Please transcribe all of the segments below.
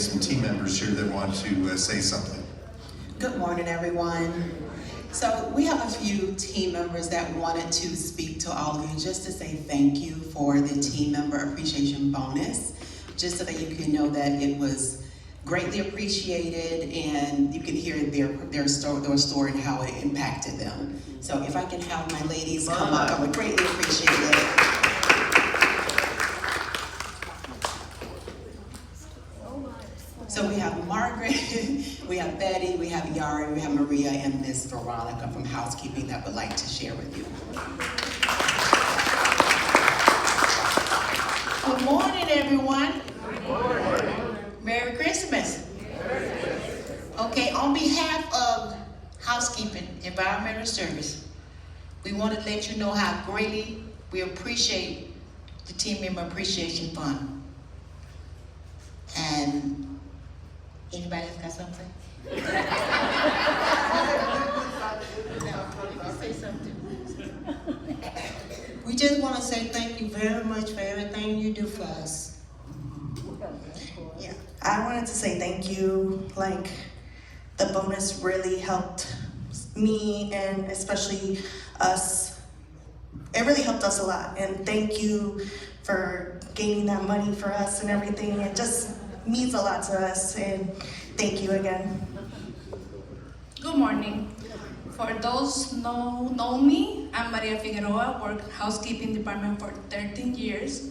Some team members here that want to say something. Good morning, everyone. So we have a few team members that wanted to speak to all of you just to say thank you for the team member appreciation bonus, just so that you can know that it was greatly appreciated and you can hear their story and how it impacted them. So if I can have my ladies come up, I would greatly appreciate it. So we have Margaret, we have Betty, we have Yari, we have Maria, and Miss Veronica from housekeeping that would like to share with you. Good morning, everyone. Good morning. Merry Christmas. Okay, on behalf of Housekeeping Environmental Service, we want to let you know how greatly we appreciate the Team Member Appreciation Fund. And anybody else got something? No, you can say something. We just want to say thank you very much for everything you do for us. Yeah, I wanted to say thank you. Like, the bonus really helped me and especially us. It really helped us a lot. And thank you for gaining that money for us and everything. It just means a lot to us. And thank you again. Good morning. For those who know me, I'm Maria Figueroa, work housekeeping department for 13 years.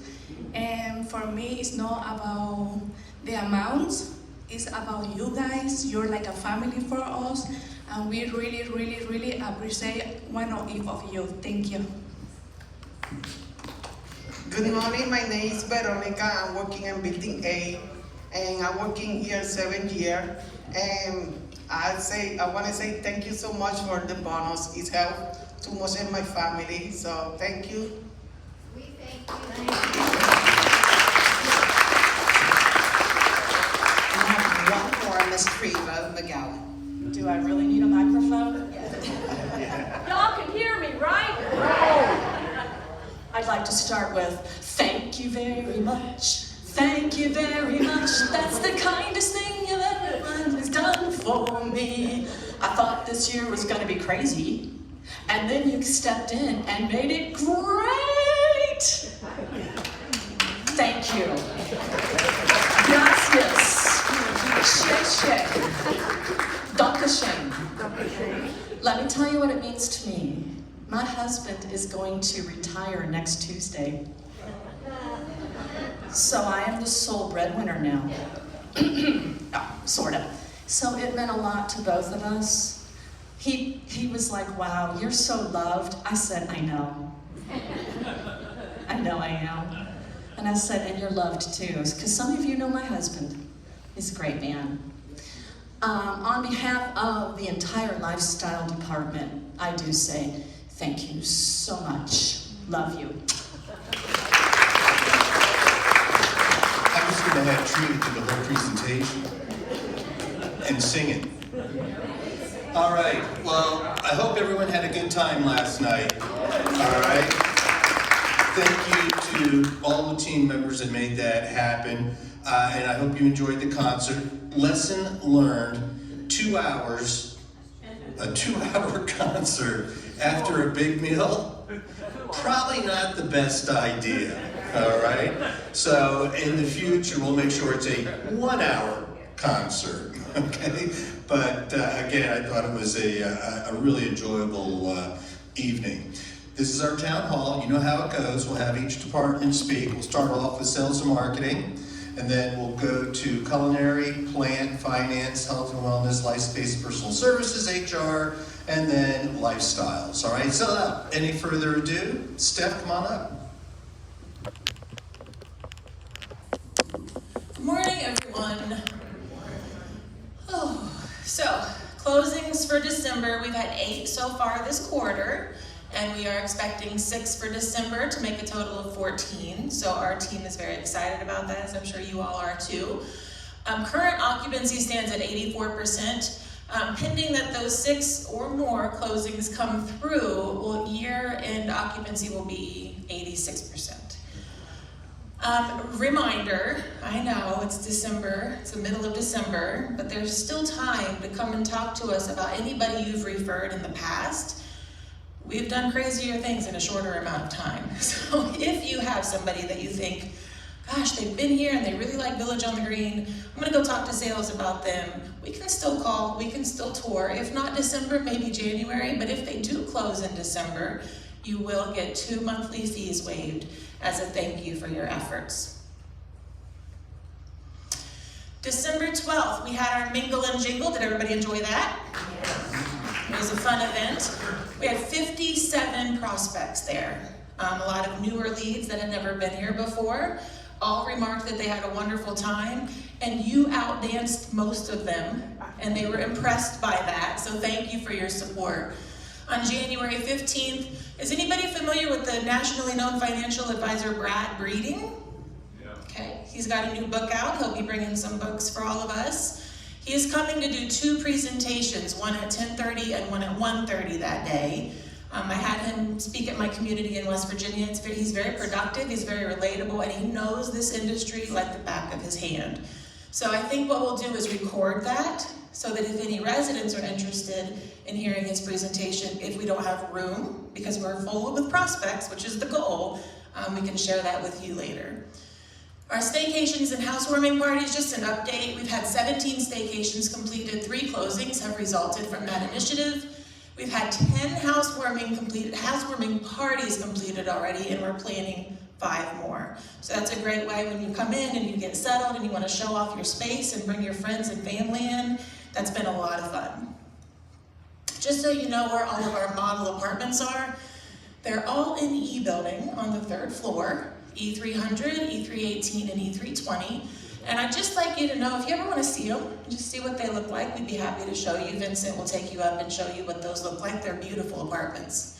And for me, it's not about the amounts, it's about you guys. You're like a family for us. And we really, really, really appreciate one of each of you. Thank you. Good morning, my name is Veronica. I'm working in Building A, and I'm working here 7 years. And I want to say thank you so much for the bonus. It's helped too much in my family, so thank you. We thank you. We have one more, Miss Treva McGowan. Do I really need a microphone? Y'all can hear me, right? I'd like to start with, thank you very much. Thank you very much. That's the kindest thing anyone has done for me. I thought this year was going to be crazy, and then you stepped in and made it great. Thank you. Gracias. Dankeschön. Let me tell you what it means to me. My husband is going to retire next Tuesday. So I am the sole breadwinner now. Oh, sort of. So it meant a lot to both of us. He was like, wow, you're so loved. I said, I know. I know I am. And I said, and you're loved too. Because some of you know my husband. He's a great man. On behalf of the entire lifestyle department, I do say thank you so much. Love you. I was going to have Trina do the whole presentation and sing it. All right, well, I hope everyone had a good time last night. All right. Thank you to all the team members that made that happen, and I hope you enjoyed the concert. Lesson learned, 2 hours, a 2-hour concert after a big meal, probably not the best idea, all right? So in the future, we'll make sure it's a 1-hour concert, okay? But again, I thought it was a really enjoyable evening. This is our town hall. You know how it goes. We'll have each department speak. We'll start off with sales and marketing, and then we'll go to culinary, plant, finance, health and wellness, life-based personal services, HR, and then lifestyles. All right, so without any further ado, Steph, come on up. Good morning, everyone. Oh, so, closings for December, we've had 8 so far this quarter, and we are expecting 6 for December to make a total of 14. So our team is very excited about that, as I'm sure you all are too. Current occupancy stands at 84%. Pending that those 6 or more closings come through, year-end occupancy will be 86%. Reminder, I know it's December, it's the middle of December, but there's still time to come and talk to us about anybody you've referred in the past. We've done crazier things in a shorter amount of time. So if you have somebody that you think, gosh, they've been here and they really like Village on the Green, I'm gonna go talk to sales about them. We can still call, we can still tour. If not December, maybe January, but if they do close in December, you will get 2 monthly fees waived as a thank you for your efforts. December 12th, we had our Mingle and Jingle. Did everybody enjoy that? Yes. It was a fun event. We had 57 prospects there. A lot of newer leads that had never been here before. All remarked that they had a wonderful time, and you outdanced most of them, and they were impressed by that, so thank you for your support. On January 15th, is anybody familiar with the nationally known financial advisor Brad Breeding? Yeah. Okay, he's got a new book out. He'll be bringing some books for all of us. He is coming to do 2 presentations, one at 10:30 and one at 1:30 that day. I had him speak at my community in West Virginia. He's very productive, he's very relatable, and he knows this industry like the back of his hand. So I think what we'll do is record that, so that if any residents are interested in hearing his presentation, if we don't have room, because we're full with prospects, which is the goal, we can share that with you later. Our staycations and housewarming parties, just an update. We've had 17 staycations completed, 3 closings have resulted from that initiative. We've had 10 housewarming parties completed already, and we're planning 5 more. So that's a great way when you come in and you get settled and you want to show off your space and bring your friends and family in. That's been a lot of fun. Just so you know where all of our model apartments are, they're all in the E building on the 3rd floor, E300, E318, and E320. And I'd just like you to know, if you ever want to see them, just see what they look like, we'd be happy to show you. Vincent will take you up and show you what those look like. They're beautiful apartments.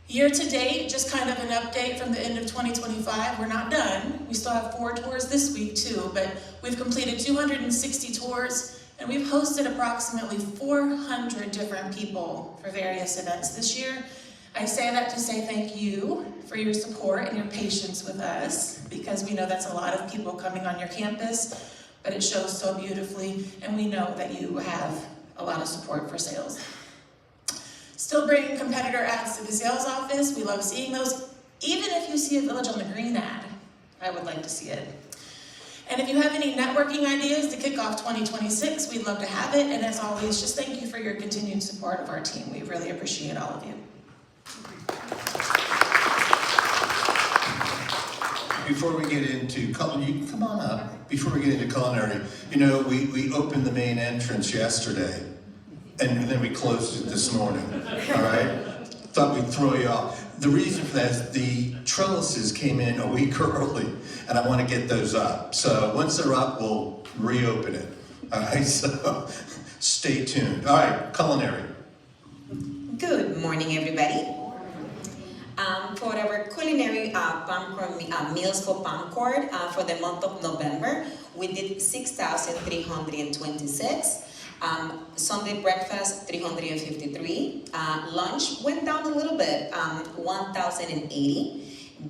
Year to date, just kind of an update from the end of 2025. We're not done. We still have 4 tours this week too, but we've completed 260 tours, and we've hosted approximately 400 different people for various events this year. I say that to say thank you for your support and your patience with us, because we know that's a lot of people coming on your campus, but it shows so beautifully, and we know that you have a lot of support for sales. Still bringing competitor ads to the sales office. We love seeing those. Even if you see a Village on the Green ad, I would like to see it. And if you have any networking ideas to kick off 2026, we'd love to have it. And as always, just thank you for your continued support of our team. We really appreciate all of you. Before we get into culinary, come on up. Before we get into culinary, you know, we opened the main entrance yesterday, and then we closed it this morning, all right? Thought we'd throw you off. The reason for that is the trellises came in a week early, and I want to get those up. So once they're up, we'll reopen it, all right? So stay tuned. All right, culinary. Good morning, everybody. For our culinary popcorn meals for Concord for the month of November, we did 6,326. Sunday breakfast, 353. Lunch went down a little bit, 1,080.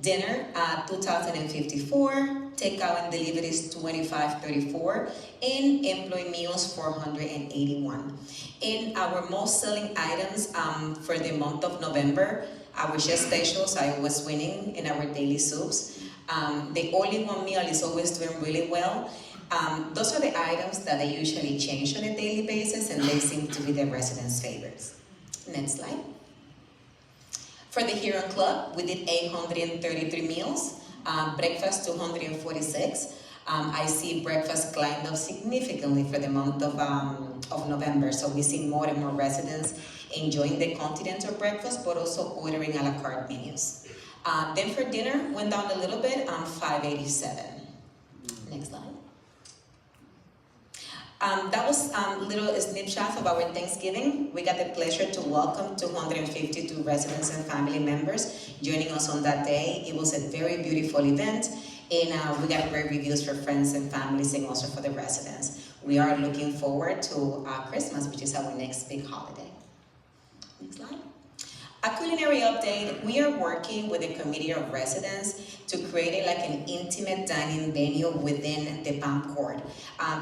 Dinner, 2,054. Takeout and deliveries, 2,534. And employee meals, 481. And our most selling items for the month of November, our chef specials are always winning in our daily soups. The all-in-one meal is always doing really well. Those are the items that they usually change on a daily basis, and they seem to be the residents' favorites. Next slide. For the Huron Club, we did 833 meals. Breakfast, 246. I see breakfast climbed up significantly for the month of November, so we see more and more residents enjoying the continental breakfast, but also ordering a la carte menus. Then for dinner, went down a little bit, 587. Next slide. That was little snapshots of our Thanksgiving. We got the pleasure to welcome 252 residents and family members joining us on that day. It was a very beautiful event, and we got great reviews for friends and families and also for the residents. We are looking forward to Christmas, which is our next big holiday. Next slide. A culinary update, we are working with a committee of residents to create an intimate dining venue within the PAM court.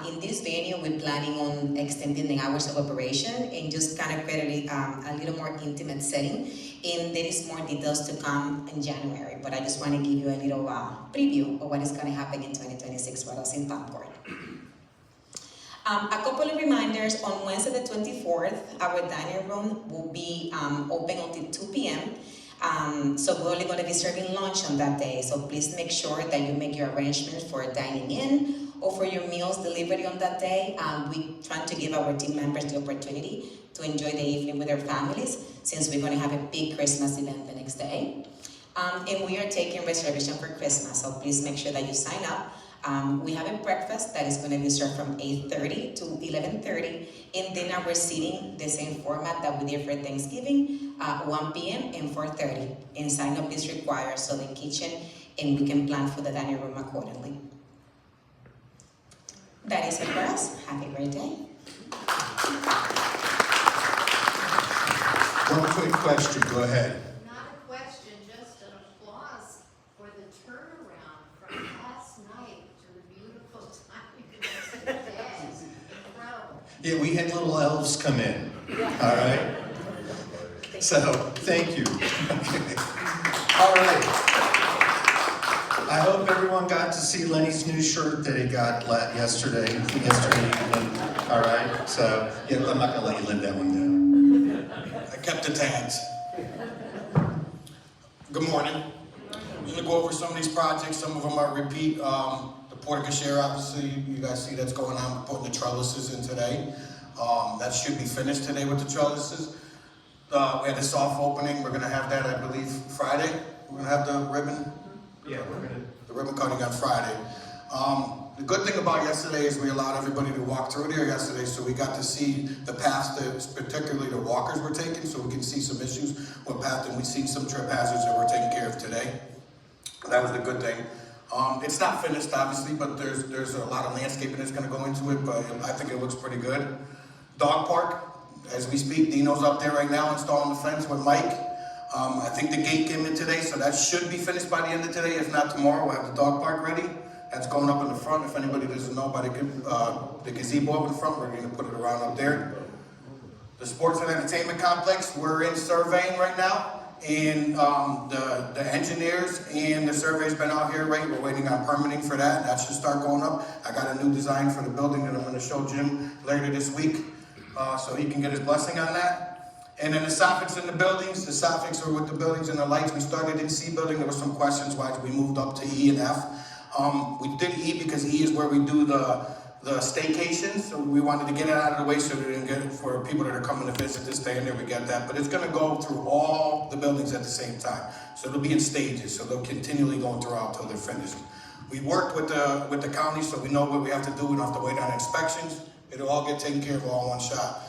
In this venue, we're planning on extending the hours of operation and just kind of create a little more intimate setting. And there is more details to come in January, but I just want to give you a little preview of what is going to happen in 2026 for us in PAM court. A couple of reminders, on Wednesday the 24th, our dining room will be open until 2 p.m. So we're only going to be serving lunch on that day. So please make sure that you make your arrangements for dining in or for your meals delivery on that day. We try to give our team members the opportunity to enjoy the evening with their families, since we're going to have a big Christmas event the next day. And we are taking reservation for Christmas, so please make sure that you sign up. We have a breakfast that is going to be served from 8:30 to 11:30, and dinner we're seating the same format that we did for Thanksgiving, 1 p.m. and 4:30. And sign up is required, so the kitchen, and we can plan for the dining room accordingly. That is it for us. Have a great day. One quick question, go ahead. Not a question, just an applause for the turnaround from last night to the beautiful time today. Incredible. Yeah, we had little elves come in, all right? So, thank you. All right. I hope everyone got to see Lenny's new shirt that he got yesterday evening, all right? So, yeah, I'm not gonna let you live that one down. I kept the tags. Good morning. I'm going to go over some of these projects. Some of them are repeat. The Porte Cochere, obviously, you guys see that's going on. We're putting the trellises in today. That should be finished today with the trellises. We had a soft opening. We're going to have that, I believe, Friday. We're going to have the ribbon. Yeah, we're gonna. The ribbon cutting on Friday. The good thing about yesterday is we allowed everybody to walk through there yesterday, so we got to see the paths that particularly the walkers were taking, so we can see some issues with path, and we've seen some trip hazards that we're taking care of today. That was the good thing. It's not finished, obviously, but there's a lot of landscaping that's going to go into it, but I think it looks pretty good. Dog park, as we speak, Dino's up there right now installing the fence with Mike. I think the gate came in today, so that should be finished by the end of today. If not tomorrow, we'll have the dog park ready. That's going up in the front. If anybody doesn't know about the gazebo up in front, we're going to put it around up there. The sports and entertainment complex, we're in surveying right now. And the engineers and the survey's been out here, right? We're waiting on permitting for that. That should start going up. I got a new design for the building that I'm going to show Jim later this week, so he can get his blessing on that. And then the soffits in the buildings. The soffits are with the buildings and the lights. We started in C building. There were some questions why we moved up to E and F. We did E because E is where we do the staycations, so we wanted to get it out of the way so we didn't get it for people that are coming to visit to stay in there. We get that, but it's going to go through all the buildings at the same time, so it'll be in stages. So they'll continually go throughout till they're finished. We worked with the county, so we know what we have to do. We don't have to wait on inspections. It'll all get taken care of all in one shot.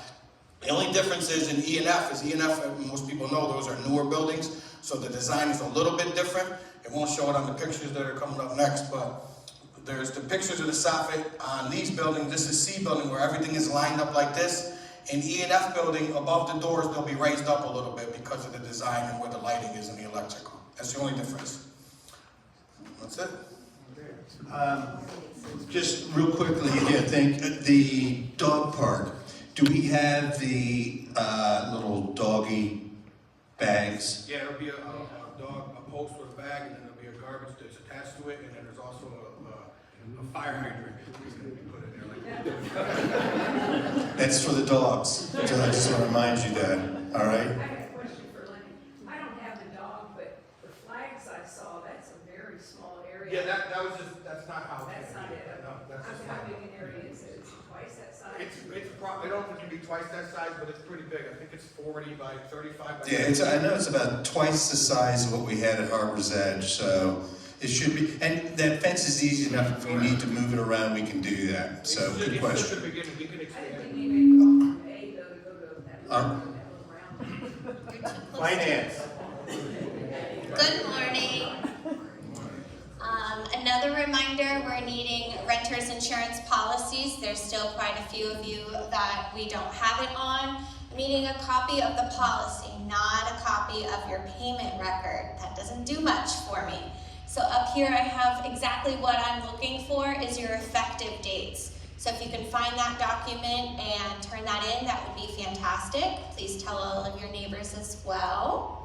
The only difference is in E and F is E and F. Most people know those are newer buildings, so the design is a little bit different. It won't show it on the pictures that are coming up next, but there's the pictures of the soffit on these buildings. This is C building where everything is lined up like this. In E and F building, above the doors, they'll be raised up a little bit because of the design and where the lighting is and the electrical. That's the only difference. That's it. Just real quickly, again, the dog park. Do we have the little doggy bags? Yeah, it'll be a post with a bag, and then there'll be a garbage that's attached to it, and then there's also a fire hydrant that's going to be put in there. That's for the dogs. So I just want to remind you that. All right. I have a question for Lenny. I don't have the dog, but the flags I saw, that's a very small area. Yeah, that's not how. That's not it. No, that's just How big an area is it? Is it twice that size? I don't think it'd be twice that size, but it's pretty big. I think it's 40 by 35 by Yeah, I know it's about twice the size of what we had at Harbor's Edge, so it should be. And that fence is easy enough. If we need to move it around, we can do that. So good question. I didn't think you made go from A though to go that round. Finance. Good morning. Another reminder, we're needing renters insurance policies. There's still quite a few of you that we don't have it on. I'm needing a copy of the policy, not a copy of your payment record. That doesn't do much for me. So up here I have exactly what I'm looking for is your effective dates. So if you can find that document and turn that in, that would be fantastic. Please tell all of your neighbors as well.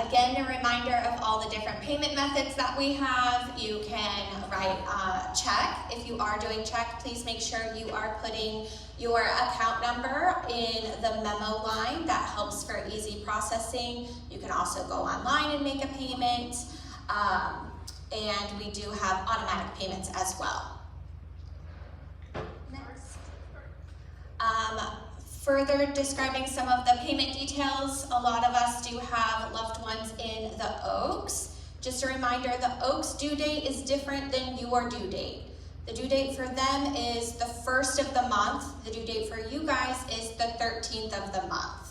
Again, a reminder of all the different payment methods that we have. You can write a check. If you are doing check, please make sure you are putting your account number in the memo line. That helps for easy processing. You can also go online and make a payment. And we do have automatic payments as well. Next. Further describing some of the payment details, a lot of us do have loved ones in the Oaks. Just a reminder, the Oaks due date is different than your due date. The due date for them is the 1st of the month. The due date for you guys is the 13th of the month.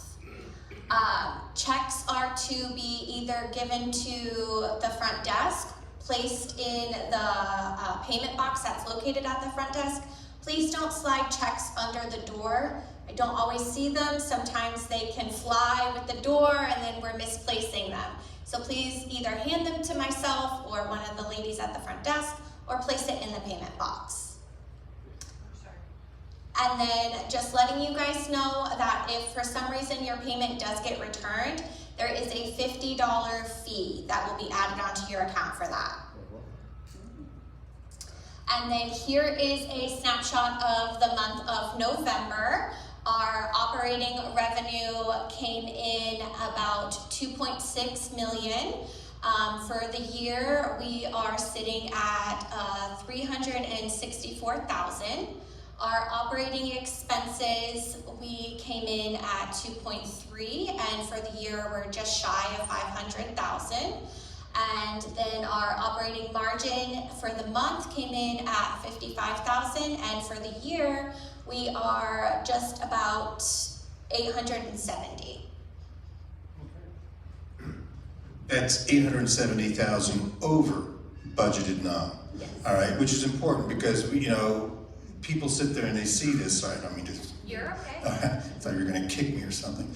Checks are to be either given to the front desk, placed in the payment box that's located at the front desk. Please don't slide checks under the door. I don't always see them. Sometimes they can fly with the door and then we're misplacing them. So please either hand them to myself or one of the ladies at the front desk or place it in the payment box. And then just letting you guys know that if for some reason your payment does get returned, there is a $50 fee that will be added onto your account for that. And then here is a snapshot of the month of November. Our operating revenue came in about 2.6 million. For the year, we are sitting at 364,000. Our operating expenses, we came in at 2.3, and for the year, we're just shy of 500,000. And then our operating margin for the month came in at 55,000, and for the year, we are just about 870. That's 870,000 over budgeted now. Yes. All right, which is important because we, people sit there and they see this. Sorry, I don't mean to. You're okay. I thought you were going to kick me or something.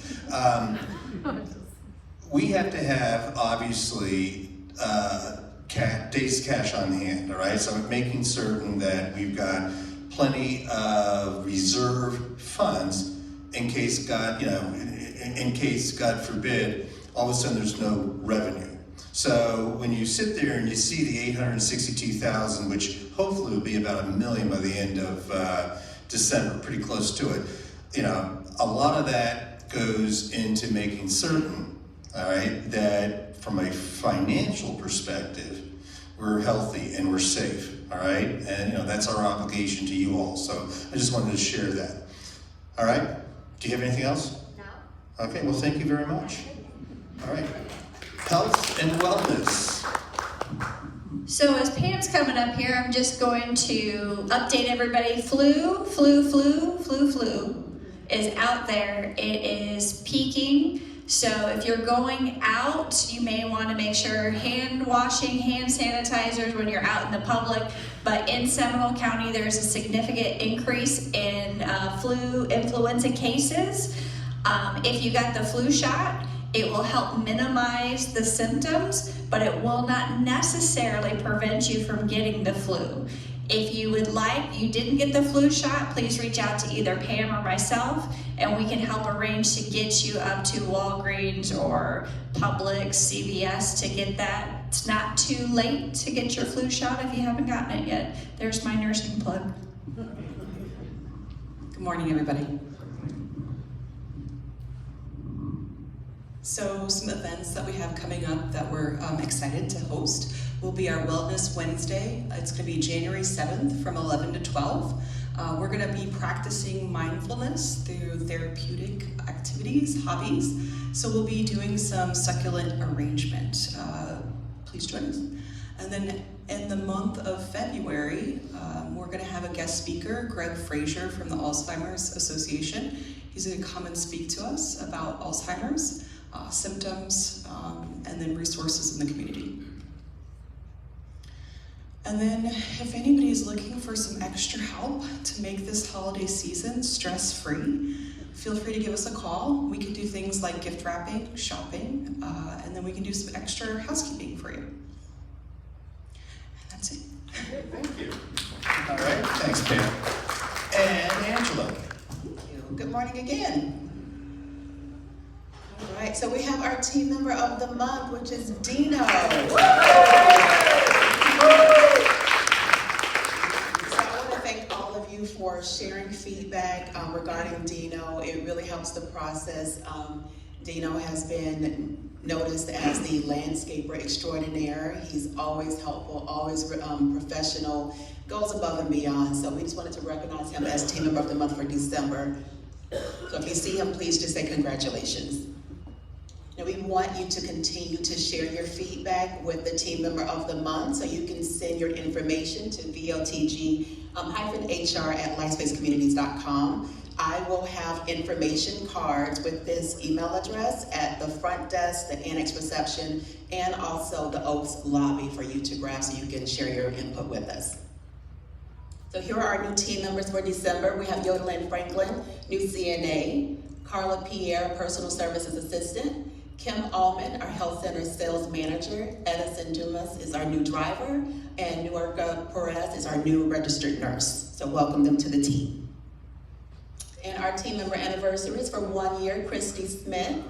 We have to have obviously days cash on hand. All right, so making certain that we've got plenty of reserve funds in case in case God forbid, all of a sudden there's no revenue. So when you sit there and you see the 862,000, which hopefully will be about $1 million by the end of December, pretty close to it, a lot of that goes into making certain, all right, that from a financial perspective, we're healthy and we're safe, all right? And that's our obligation to you all. So I just wanted to share that. All right? Do you have anything else? No. Okay, well, thank you very much. All right. Health and wellness. So as Pam's coming up here, I'm just going to update everybody. Flu is out there. It is peaking. So if you're going out, you may want to make sure hand washing, hand sanitizers when you're out in the public. But in Seminole County, there's a significant increase in flu influenza cases. If you got the flu shot, it will help minimize the symptoms, but it will not necessarily prevent you from getting the flu. If you would like, you didn't get the flu shot, please reach out to either Pam or myself, and we can help arrange to get you up to Walgreens or Publix, CVS to get that. It's not too late to get your flu shot if you haven't gotten it yet. There's my nursing plug. Good morning, everybody. So some events that we have coming up that we're excited to host will be our Wellness Wednesday. It's going to be January 7th from 11 to 12. We're going to be practicing mindfulness through therapeutic activities, hobbies. So we'll be doing some succulent arrangement. Please join us. And then in the month of February, we're going to have a guest speaker, Greg Frazier from the Alzheimer's Association. He's going to come and speak to us about Alzheimer's. Symptoms, and then resources in the community. And then if anybody is looking for some extra help to make this holiday season stress-free, feel free to give us a call. We can do things like gift wrapping, shopping, and then we can do some extra housekeeping for you. And that's it. Thank you. All right, thanks, Pam. And Angela. Thank you. Good morning again. All right, so we have our team member of the month, which is Dino. So I want to thank all of you for sharing feedback regarding Dino. It really helps the process. Dino has been noticed as the landscaper extraordinaire. He's always helpful, always professional, goes above and beyond. So we just wanted to recognize him as team member of the month for December. So if you see him, please just say congratulations. Now we want you to continue to share your feedback with the team member of the month, so you can send your information to VLTG-HR@lifespacecommunities.com. I will have information cards with this email address at the front desk, the annex reception, and also the Oaks lobby for you to grab so you can share your input with us. So here are our new team members for December. We have Yodelyn Franklin, new CNA, Carla Pierre, personal services assistant, Kim Allman, our health center sales manager, Edison Dumas is our new driver, and Nuerca Perez is our new registered nurse. So welcome them to the team. And our team member anniversaries for 1 year, Christy Smith,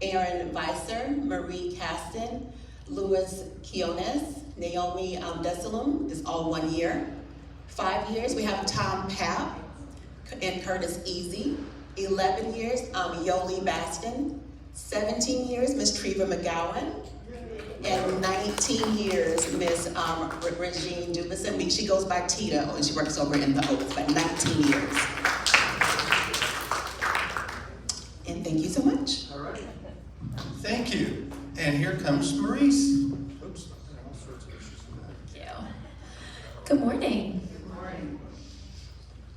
Aaron Weiser, Marie Caston, Louis Quiones, Naomi Desilum is all 1 year. 5 years, we have Tom Papp and Curtis Easy. 11 years, Yoli Baston. 17 years, Miss Treva McGowan. And 19 years, Miss Regine Dubison. She goes by Tito, and she works over in the Oaks, but 19 years. And thank you so much. All right. Thank you. And here comes Maurice. Oops. Thank you. Good morning.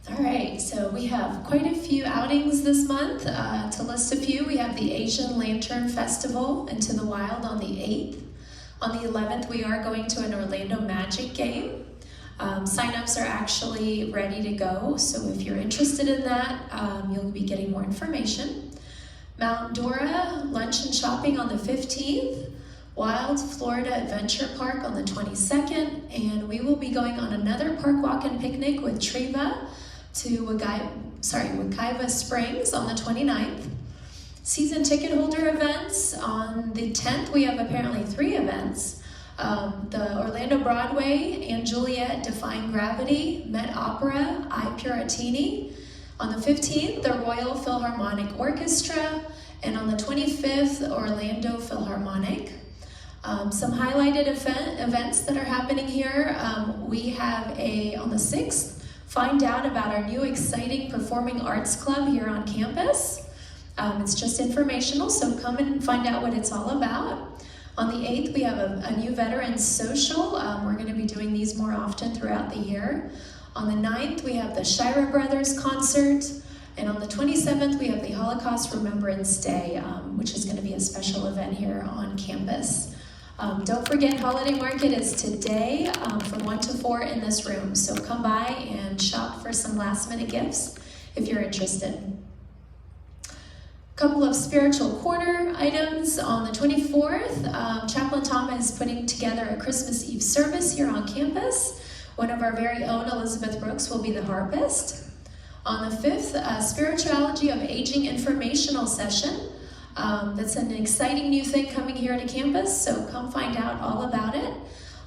All right, so we have quite a few outings this month. To list a few, we have the Asian Lantern Festival Into the Wild on the 8th. On the 11th, we are going to an Orlando Magic game. Sign-ups are actually ready to go, so if you're interested in that, you'll be getting more information. Mount Dora Lunch and Shopping on the 15th. Wild Florida Adventure Park on the 22nd, and we will be going on another park walk and picnic with Treva to Wekiva Springs on the 29th. Season ticket holder events on the 10th, we have apparently 3 events. The Orlando Broadway and Juliet Defying Gravity, Met Opera, I Puritini. On the 15th, the Royal Philharmonic Orchestra, and on the 25th, Orlando Philharmonic. Some highlighted events that are happening here. We have on the 6th, find out about our new exciting performing arts club here on campus. It's just informational, so come and find out what it's all about. On the 8th, we have a new Veterans Social. We're going to be doing these more often throughout the year. On the 9th, we have the Shira Brothers concert. And on the 27th, we have the Holocaust Remembrance Day, which is going to be a special event here on campus. Don't forget, Holiday Market is today from 1 to 4 in this room. So come by and shop for some last-minute gifts if you're interested. Couple of spiritual corner items. On the 24th, Chaplain Tom is putting together a Christmas Eve service here on campus. One of our very own, Elizabeth Brooks, will be the harpist. On the 5th, Spirituality of Aging informational session. That's an exciting new thing coming here to campus, so come find out all about it.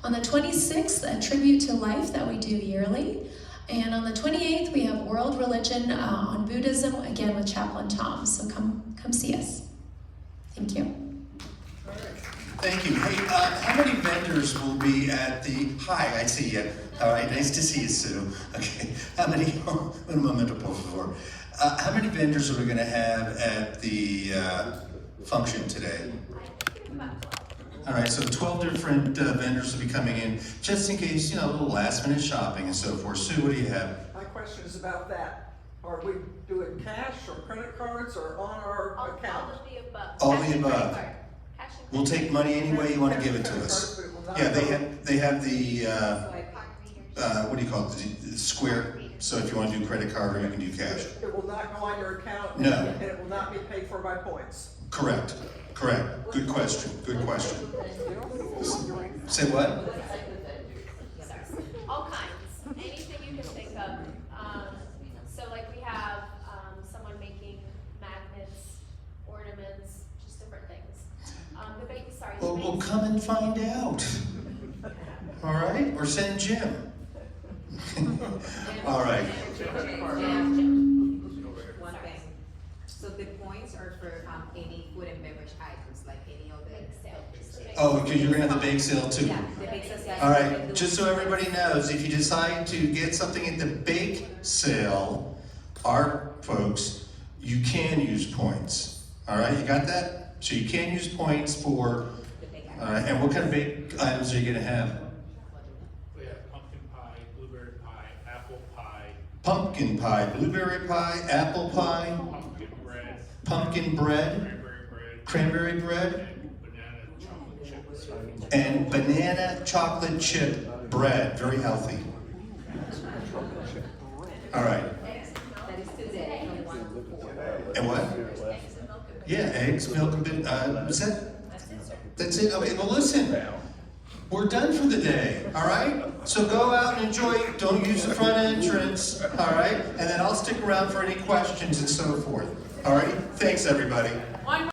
On the 26th, a tribute to life that we do yearly. And on the 28th, we have World Religion on Buddhism, again with Chaplain Tom, so come see us. Thank you. Thank you. Hey, how many vendors will be at the, hi, I see you. All right, nice to see you, Sue. Okay, how many, un momento por favor. How many vendors are we gonna have at the function today? All right, so 12 different vendors will be coming in, just in case, a little last minute shopping and so forth. Sue, what do you have? My question is about that. Are we doing cash or credit cards or on our account? All of the above. All the above. We'll take money any way you want to give it to us. Yeah, they have the what do you call it, the square, so if you want to do credit card or you can do cash. It will not go on your account. No. And it will not be paid for by points. Correct, good question, Say what? All kinds, anything you can think of. So like we have someone making magnets, ornaments, just different things. Well, come and find out. All right, or send Jim. All right. One thing. So the points are for any food and beverage items, like any of the. Oh, because you're gonna have the bake sale too. Yeah, the bake sale. All right, just so everybody knows, if you decide to get something at the bake sale, our folks, you can use points. All right, you got that? So you can use points for, and what kind of bake items are you gonna have? We have pumpkin pie, blueberry pie, apple pie. Pumpkin pie, blueberry pie, apple pie, pumpkin bread, cranberry bread, and banana chocolate chip bread, very healthy. All right. And what? Yeah, eggs, milk, and that's it? Okay, well listen, we're done for the day, all right? So go out and enjoy, don't use the front entrance, all right? And then I'll stick around for any questions and so forth, all right? Thanks, everybody.